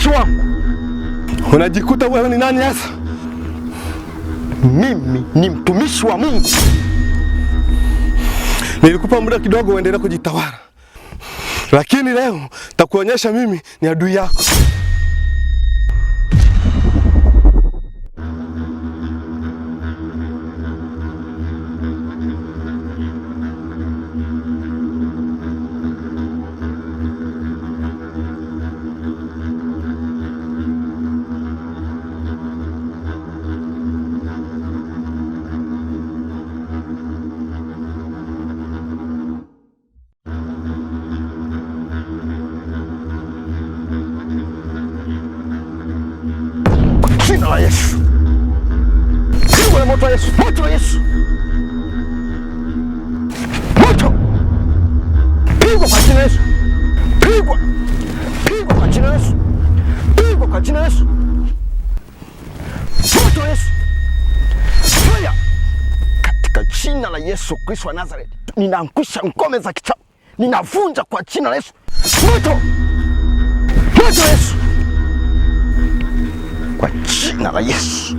mtumishi wangu. Unajikuta wewe ni nani hasa? Mimi ni mtumishi wa Mungu. Nilikupa muda kidogo uendelee kujitawala, lakini leo takuonyesha mimi ni adui yako. Jina la Yesu. Pigwa na moto wa Yesu. Moto wa Yesu. Moto. Pigwa kwa jina la Yesu. Pigwa. Pigwa kwa jina la Yesu. Pigwa kwa jina la Yesu. Moto wa Yesu. Fire. Katika jina la Yesu Kristo wa Nazareth, ninaangusha ngome za kichawi. Ninavunja kwa jina la Yesu. Moto. Moto wa Yesu. Kwa jina la Yesu.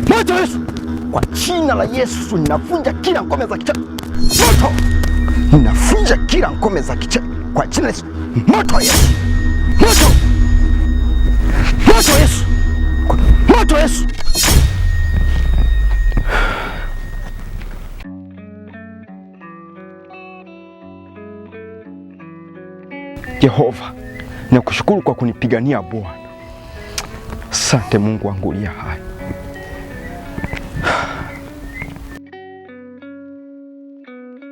Moto Yesu. Kwa jina la Yesu ninavunja kila ngome za kichawi. Moto. Ninavunja kila ngome za kichawi. Kwa jina la Yesu. Moto Yesu. Moto. Moto Yesu. Moto Yesu. Jehova, nakushukuru kwa kunipigania Bwana. Asante Mungu wangu uliye hai.